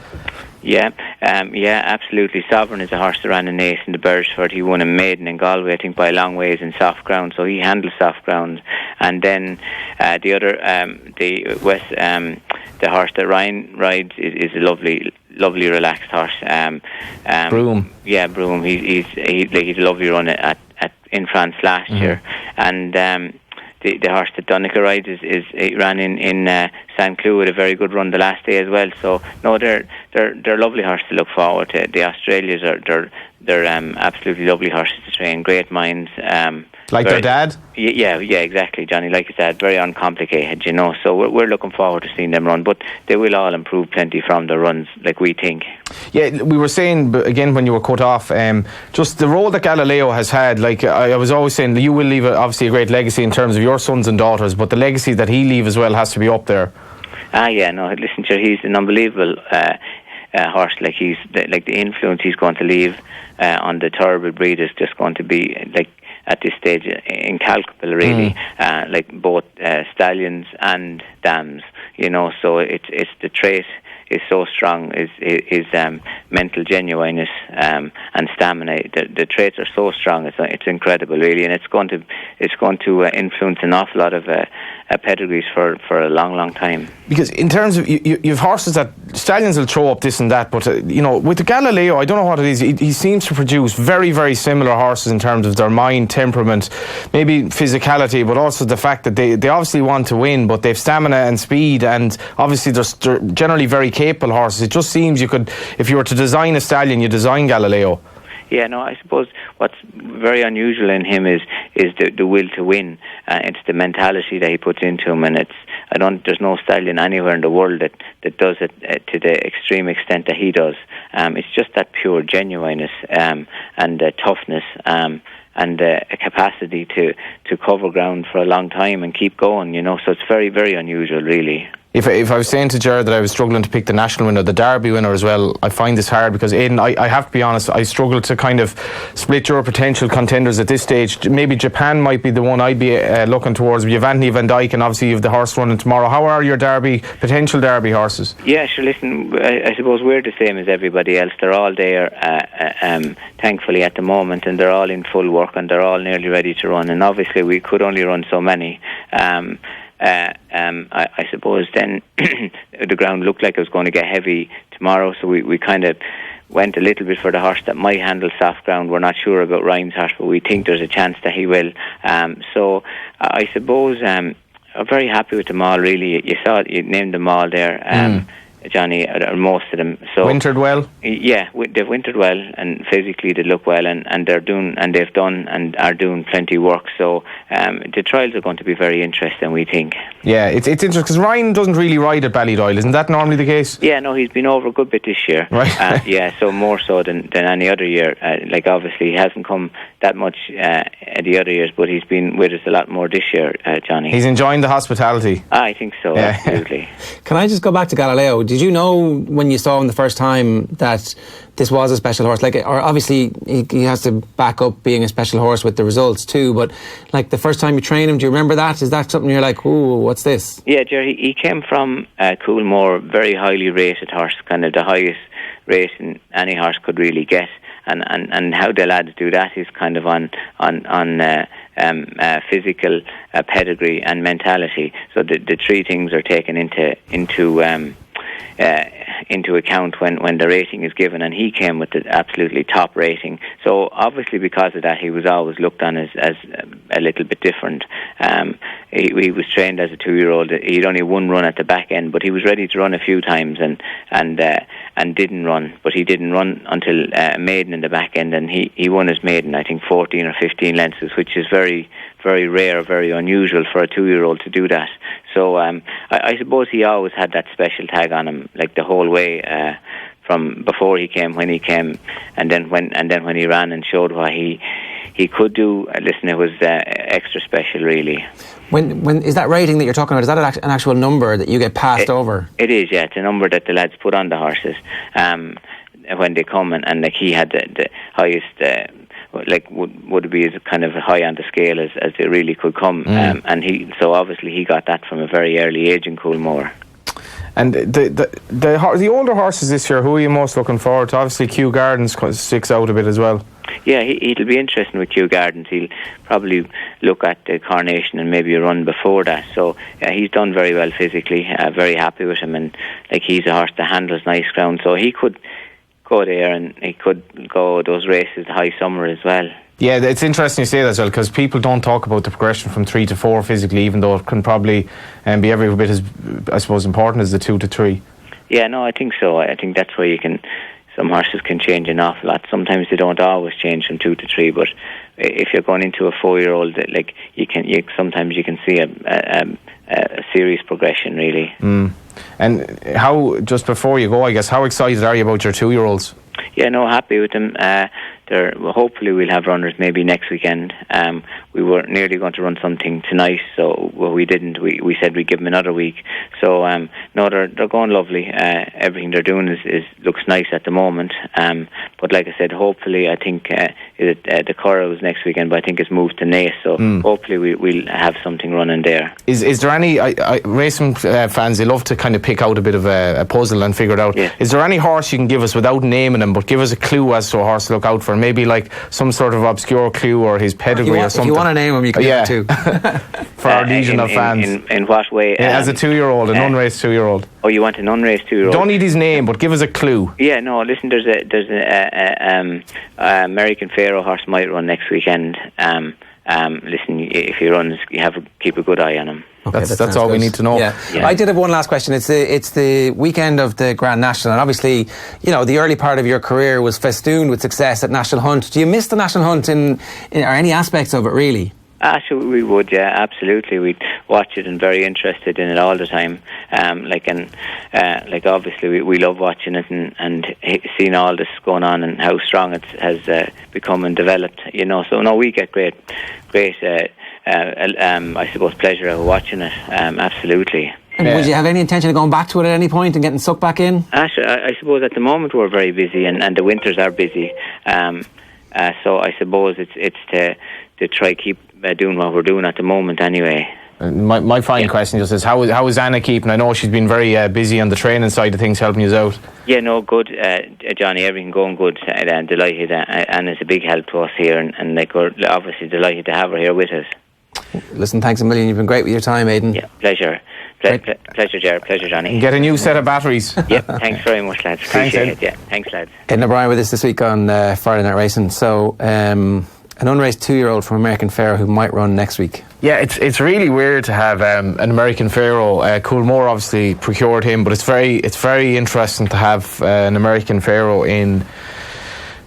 Yeah, absolutely. Sovereign is a horse that ran in Naas in the Beresford. He won a maiden in Galway, I think, by a long ways in soft ground, so he handles soft ground. And then the other, the horse that Ryan rides is a lovely, relaxed horse. Broom. Yeah, Broom. He's a lovely run in France last year, and. The horse that Donica rides is ran in St. Cloud with a very good run the last day as well. So no, they're lovely horses to look forward to. The Australians they're absolutely lovely horses to train. Great minds. Like their dad? Yeah, exactly, Johnny. Like I said, very uncomplicated, you know. So we're looking forward to seeing them run, but they will all improve plenty from the runs, like we think. Yeah, we were saying again when you were cut off, just the role that Galileo has had. Like I was always saying, you will leave obviously a great legacy in terms of your sons and daughters, but the legacy that he leave as well has to be up there. Yeah, no. Listen, he's an unbelievable horse. Like the influence he's going to leave on the Turbo breed is just going to be like, at this stage, incalculable, really. Like both stallions and dams, you know. So it's the trait is so strong. His mental genuineness and stamina. The traits are so strong. It's incredible, really, and it's going to influence an awful lot of pedigrees for a long time. Because in terms of you have horses that stallions will throw up this and that, but you know, with the Galileo, I don't know what it is. He seems to produce very, very similar horses in terms of their mind, temperament, maybe physicality, but also the fact that they obviously want to win, but they've stamina and speed, and obviously they're generally very capable horses. It just seems you could, if you were to design a stallion, you design Galileo. Yeah, no, I suppose what's very unusual in him is the will to win. It's the mentality that he puts into him, and there's no stallion anywhere in the world that does it to the extreme extent that he does. It's just that pure genuineness and toughness and a capacity to cover ground for a long time and keep going, you know. So it's very, very unusual, really. If I was saying to Ger that I was struggling to pick the national winner, the Derby winner as well, I find this hard because, Aidan, I have to be honest, I struggle to kind of split your potential contenders at this stage. Maybe Japan might be the one I'd be looking towards. You have Anthony Van Dyke, and obviously you have the horse running tomorrow. How are your potential Derby horses? Yeah, sure, listen, I suppose we're the same as everybody else. They're all there, thankfully, at the moment, and they're all in full work, and they're all nearly ready to run. And obviously we could only run so many. I suppose then the ground looked like it was going to get heavy tomorrow, so we kind of went a little bit for the horse that might handle soft ground. We're not sure about Ryan's horse, but we think there's a chance that he will. So I suppose I'm very happy with them all, really. You saw it, you named them all there. Johnny, or most of them. So wintered well? Yeah, they've wintered well, and physically they look well, and they've done and are doing plenty of work. So the trials are going to be very interesting, we think. Yeah, it's interesting because Ryan doesn't really ride at Ballydoyle. Isn't that normally the case? Yeah, no, he's been over a good bit this year. Right. Yeah, so more so than any other year. Like obviously he hasn't come that much the other years, but he's been with us a lot more this year, Johnny. He's enjoying the hospitality. I think so, yeah. Absolutely. Can I just go back to Galileo? Did you know when you saw him the first time that this was a special horse? Like, or obviously he has to back up being a special horse with the results too, but like the first time you trained him, do you remember that? Is that something you're like, ooh, what's this? Yeah, Jerry, he came from Coolmore, very highly rated horse, kind of the highest rating any horse could really get. And how the lads do that is kind of on physical pedigree and mentality. So the three things are taken into account when the rating is given, and he came with the absolutely top rating. So obviously because of that, he was always looked on as a little bit different. He was trained as a 2-year-old. He'd only one run at the back end, but he was ready to run a few times and didn't run. But he didn't run until maiden in the back end, and he won his maiden, I think 14 or 15 lengths, which is very, very rare, very unusual for a 2-year-old to do that. So I suppose he always had that special tag on him, like the whole way from before he came, when he came, and then when he ran and showed what he could do. Listen, it was extra special, really. When is that rating that you're talking about? Is that an actual number that you get passed over? It is, yeah. It's a number that the lads put on the horses when they come, and like he had the highest. Like would be as kind of high on the scale as they really could come, and so obviously he got that from a very early age in Coolmore. And the older horses this year, who are you most looking forward to? Obviously Kew Gardens sticks out a bit as well. Yeah, it'll be interesting with Kew Gardens. He'll probably look at the Coronation and maybe a run before that. So he's done very well physically. Very happy with him, and like he's a horse that handles nice ground, so he could go there, and he could go those races the high summer as well. Yeah, it's interesting you say that as well, because people don't talk about the progression from 3 to 4 physically, even though it can probably be every bit as, I suppose, important as the 2 to 3. Yeah, no, I think so. I think that's where you can some horses can change an awful lot. Sometimes they don't always change from 2 to 3, but if you're going into a 4-year-old, like sometimes you can see a serious progression, really. And how, just before you go, I guess, how excited are you about your 2-year-olds? Yeah, no, happy with them. Hopefully we'll have runners maybe next weekend. We were nearly going to run something tonight, so we didn't. We said we'd give them another week. So no, they're going lovely. Everything they're doing looks nice at the moment. But like I said, hopefully I think the Curra was next weekend, but I think it's moved to Naas. So hopefully we'll have something running there. Is there any racing fans? They love to kind of pick out a bit of a puzzle and figure it out. Yes. Is there any horse you can give us without naming him, but give us a clue as to a horse to look out for? Maybe like some sort of obscure clue or his pedigree or something. If you want to name him, you can give him too. For our legion of fans. In what way? As a 2-year-old, an unraced 2-year-old. Oh, you want an unraced 2-year-old? Don't need his name, but give us a clue. Yeah, no. Listen, there's a American Pharaoh horse might run next weekend. Listen, if he runs, you have to keep a good eye on him. Okay, that's all we need to know. Yeah. I did have one last question. It's the weekend of the Grand National, and obviously, the early part of your career was festooned with success at National Hunt. Do you miss the National Hunt in or any aspects of it, really? Actually, we would, yeah, absolutely. We'd watch it and very interested in it all the time. Obviously, we love watching it and seeing all this going on and how strong it has become and developed. So no, we get great. I suppose pleasure out of watching it. Absolutely. And would you have any intention of going back to it at any point and getting sucked back in? Actually, I suppose at the moment we're very busy and the winters are busy. So I suppose it's to try keep doing what we're doing at the moment anyway. My final question just is, how is Anna keeping? I know she's been very busy on the training side of things, helping you out. Yeah, no, good, Johnny. Everything going good. And delighted. Anna's a big help to us here, and we're obviously delighted to have her here with us. Listen, thanks a million. You've been great with your time, Aidan. Yeah, pleasure. Pleasure, Ger. Pleasure, Johnny. Get a new set of batteries. Yep, thanks very much, lads. Appreciate it. Yeah, thanks, lads. Aidan O'Brien with us this week on Friday Night Racing. So, an unraced 2-year-old from American Pharaoh who might run next week. Yeah, it's really weird to have an American Pharaoh. Coolmore obviously procured him, but it's very interesting to have an American Pharaoh in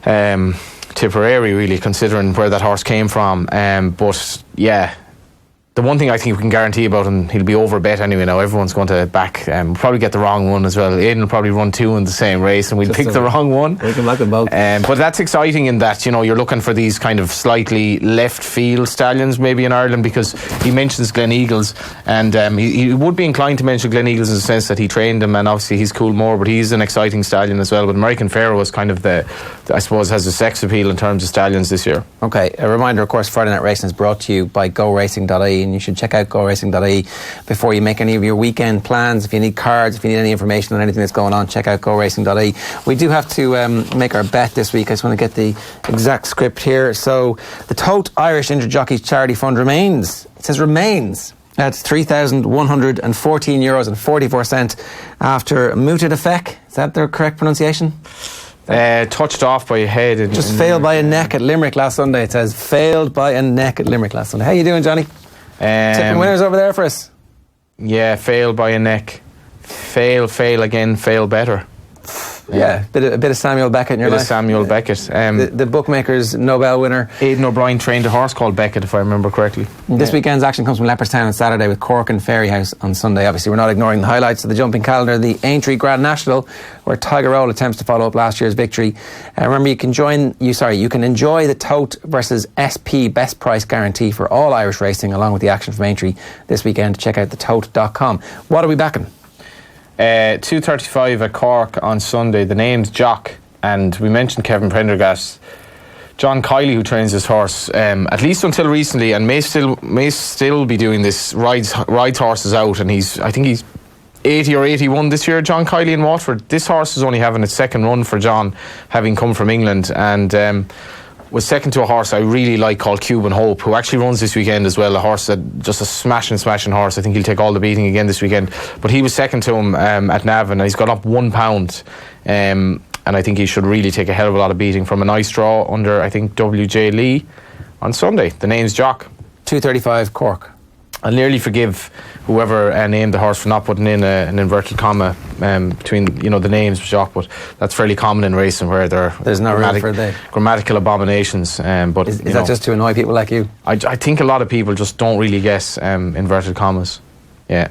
Tipperary, really, considering where that horse came from. But yeah, the one thing I think we can guarantee about him, he'll be over bet anyway now. Everyone's going to back, probably get the wrong one as well. Aidan will probably run 2 in the same race and we'll pick the wrong one. We can back them both. But that's exciting in that, you're looking for these kind of slightly left field stallions maybe in Ireland, because he mentions Glen Eagles, and he would be inclined to mention Glen Eagles in the sense that he trained him, and obviously he's Coolmore, but he's an exciting stallion as well. But American Pharaoh is kind of I suppose, has a sex appeal in terms of stallions this year. Okay, a reminder, of course, Friday Night Racing is brought to you by GoRacing.ie, and you should check out GoRacing.ie before you make any of your weekend plans. If you need cards, if you need any information on anything that's going on, check out GoRacing.ie. We do have to make our bet this week. I just want to get the exact script here. So, the Tote Irish Injured Jockeys Charity Fund remains. It says remains. That's €3,114.44 after mooted effect. Is that the correct pronunciation? Touched off by a head. Just failed by a neck at Limerick last Sunday. It says failed by a neck at Limerick last Sunday. How you doing, Johnny? Tipping winners over there for us. Yeah, fail by a neck. Fail again, fail better. Yeah, a bit of Samuel Beckett in your life. Samuel Beckett. The bookmakers Nobel winner. Aidan O'Brien trained a horse called Beckett, if I remember correctly. This weekend's action comes from Leopardstown on Saturday, with Cork and Fairyhouse on Sunday. Obviously, we're not ignoring the highlights of the jumping calendar. The Aintree Grand National, where Tiger Roll attempts to follow up last year's victory. Remember, you can enjoy the Tote versus SP best price guarantee for all Irish racing, along with the action from Aintree this weekend. Check out thetote.com. What are we backing? 2:35 at Cork on Sunday. The name's Jock, and we mentioned Kevin Prendergast. John Kiley, who trains this horse, at least until recently, and may still be doing this, rides horses out, and I think he's 80 or 81 this year, John Kiley in Watford. This horse is only having its second run for John, having come from England, and was second to a horse I really like called Cuban Hope, who actually runs this weekend as well. A horse just a smashing horse. I think he'll take all the beating again this weekend. But he was second to him at Navan, and he's got up 1 pound. And I think he should really take a hell of a lot of beating from a nice draw under, I think, W.J. Lee on Sunday. The name's Jock. 2:35 Cork. I'll nearly forgive whoever named the horse for not putting in an inverted comma between the names of Jock, but that's fairly common in racing where there's no room for the grammatical abominations. But is that just to annoy people like you? I think a lot of people just don't really guess inverted commas. Yeah,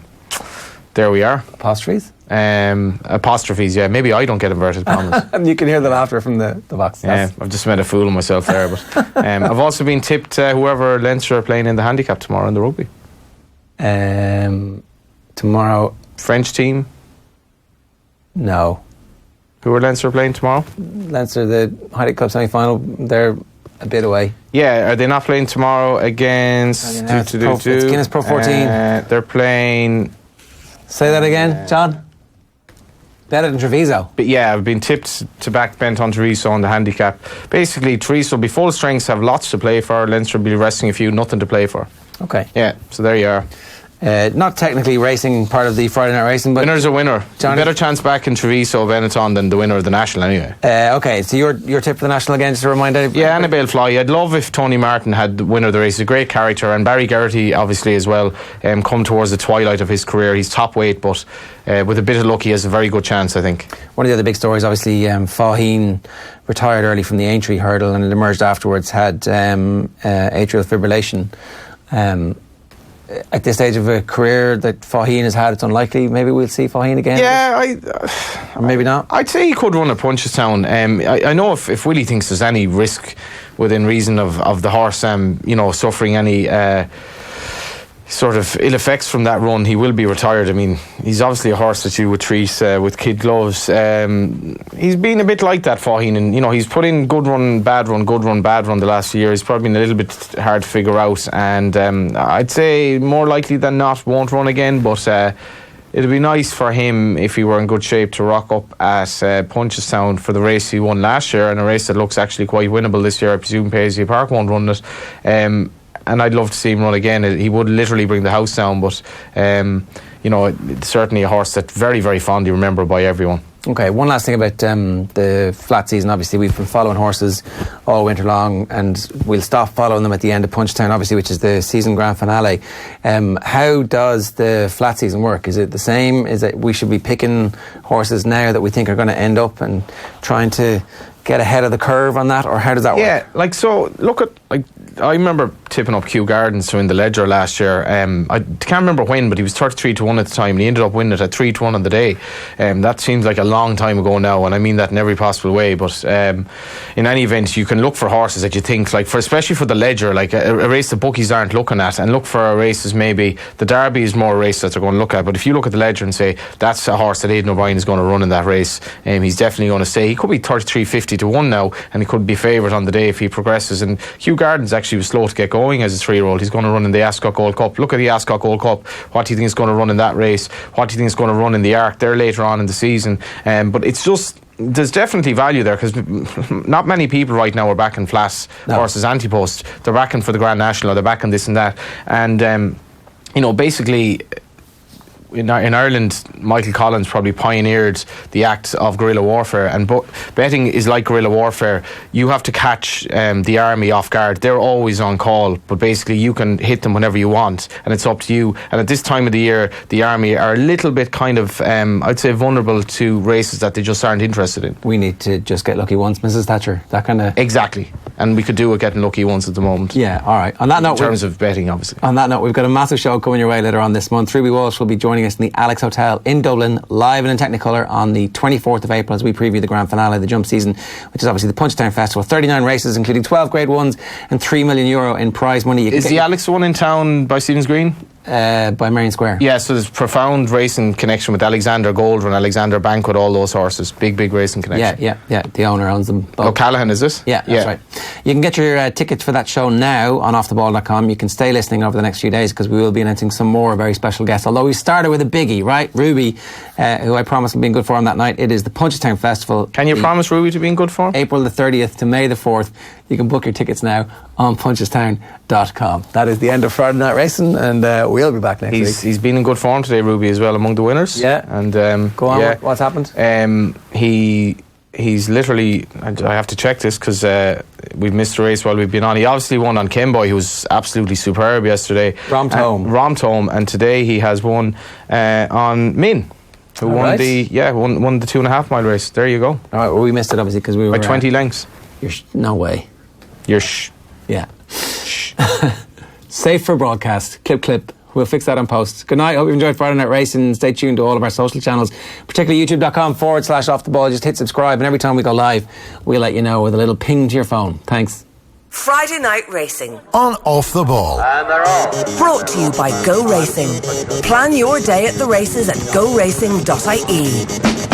there we are. Apostrophes. Apostrophes, yeah. Maybe I don't get inverted commas. And you can hear the laughter from the box. Yeah, I've just made a fool of myself there. But I've also been tipped whoever Leinster are playing in the handicap tomorrow in the rugby. Tomorrow. French team? No. Who are Leinster playing tomorrow? Leinster, the High Cup semi-final, they're a bit away. Yeah, are they not playing tomorrow against... It's Guinness Pro 14. They're playing... Say that again, John? Better than Treviso. But yeah, I've been tipped to back Bent on Treviso on the handicap. Basically, Treviso will be full strengths, have lots to play for. Leinster will be resting a few, nothing to play for. Okay. Yeah, so there you are. Not technically racing part of the Friday night racing, but winner's a winner. Johnny, better chance back in Treviso Benetton than the winner of the National anyway. Okay, so your tip for the National again, just to remind everybody. Yeah, Annabelle Fly. I'd love if Tony Martin had the winner of the race. He's a great character, and Barry Geraghty obviously as well. Come towards the twilight of his career. He's top weight, but with a bit of luck, he has a very good chance, I think. One of the other big stories, obviously, Faugheen retired early from the Aintree hurdle, and it emerged afterwards had atrial fibrillation. At this stage of a career that Faugheen has had, it's unlikely maybe we'll see Faugheen again. Yeah, or maybe not. I'd say he could run at Punchestown. I know if Willie thinks there's any risk within reason of the horse, suffering any sort of ill effects from that run, he will be retired. I mean, he's obviously a horse that you would treat with kid gloves. He's been a bit like that, Faugheen, and he's put in good run, bad run, good run, bad run the last year. He's probably been a little bit hard to figure out, and I'd say more likely than not won't run again, but it'd be nice for him if he were in good shape to rock up at Punchestown for the race he won last year, and a race that looks actually quite winnable this year. I presume Paisley Park won't run it. And I'd love to see him run again. He would literally bring the house down, but it's certainly a horse that's very, very fondly remembered by everyone. Okay, one last thing about the flat season. Obviously, we've been following horses all winter long, and we'll stop following them at the end of Punchestown, obviously, which is the season grand finale. How does the flat season work? Is it the same? Is it we should be picking horses now that we think are going to end up and trying to get ahead of the curve on that, or how does that work? Yeah, so look at, I remember tipping up Kew Gardens to win the Ledger last year. I can't remember when, but he was 33-1 at the time, and he ended up winning it at 3-1 on the day. That seems like a long time ago now, and I mean that in every possible way. But in any event, you can look for horses that you think, especially for the Ledger, like a race the bookies aren't looking at, and look for races maybe the Derby is more a race that they're going to look at. But if you look at the Ledger and say that's a horse that Aidan O'Brien is going to run in that race, he's definitely going to stay. He could be 33-50-1 now, and he could be favourite on the day if he progresses. And Kew Gardens actually was slow to get going as a 3-year-old. He's going to run in the Ascot Gold Cup. Look at the Ascot Gold Cup. What do you think is going to run in that race? What do you think is going to run in the Arc there later on in the season? But it's just, there's definitely value there, because not many people right now are backing flat horses anti-post. They're backing for the Grand National, or they're backing this and that. And basically in Ireland, Michael Collins probably pioneered the act of guerrilla warfare, and betting is like guerrilla warfare. You have to catch the army off guard. They're always on call, but basically you can hit them whenever you want, and it's up to you. And at this time of the year, the army are a little bit kind of, I'd say, vulnerable to races that they just aren't interested in. We need to just get lucky once, Mrs. Thatcher. That kind of... Exactly. And we could do it getting lucky once at the moment. Yeah, all right. On that note, in terms of betting, obviously. On that note, we've got a massive show coming your way later on this month. Ruby Walsh will be joining us in the Alex Hotel in Dublin, live and in Technicolor on the 24th of April as we preview the grand finale of the jump season, which is obviously the Punchestown Festival. 39 races, including 12 Grade 1s and €3 million in prize money. Is the Alex the one in town by Stephen's Green? By Marion Square. Yeah, so there's profound racing connection with Alexander Goldrun, Alexander Banquet, all those horses. Big racing connection. Yeah. The owner owns them both. O'Callaghan, is this? Yeah, that's right. You can get your tickets for that show now on offtheball.com. You can stay listening over the next few days, because we will be announcing some more very special guests. Although we started with a biggie, right? Ruby, who I promised will be in good form that night. It is the Punchestown Festival. Can you promise Ruby to be in good form? April the 30th to May the 4th. You can book your tickets now on punchestown.com. That is the end of Friday Night Racing, and we'll be back next week. He's been in good form today, Ruby, as well, among the winners. Yeah. And go on. What's happened? He's literally, I have to check this, because we've missed a race while we've been on. He obviously won on Kenboy, who was absolutely superb yesterday. Romped home. And today he has won on Min, who won right. the 2.5 mile race. There you go. All right, well, we missed it obviously because we were By 20 lengths. No way. You're Yeah. Safe for broadcast. Clip. We'll fix that on post. Good night. Hope you enjoyed Friday Night Racing. Stay tuned to all of our social channels, particularly youtube.com/off the ball. Just hit subscribe, and every time we go live, we'll let you know with a little ping to your phone. Thanks. Friday Night Racing. On Off the Ball. And they're off. Brought to you by Go Racing. Plan your day at the races at goracing.ie.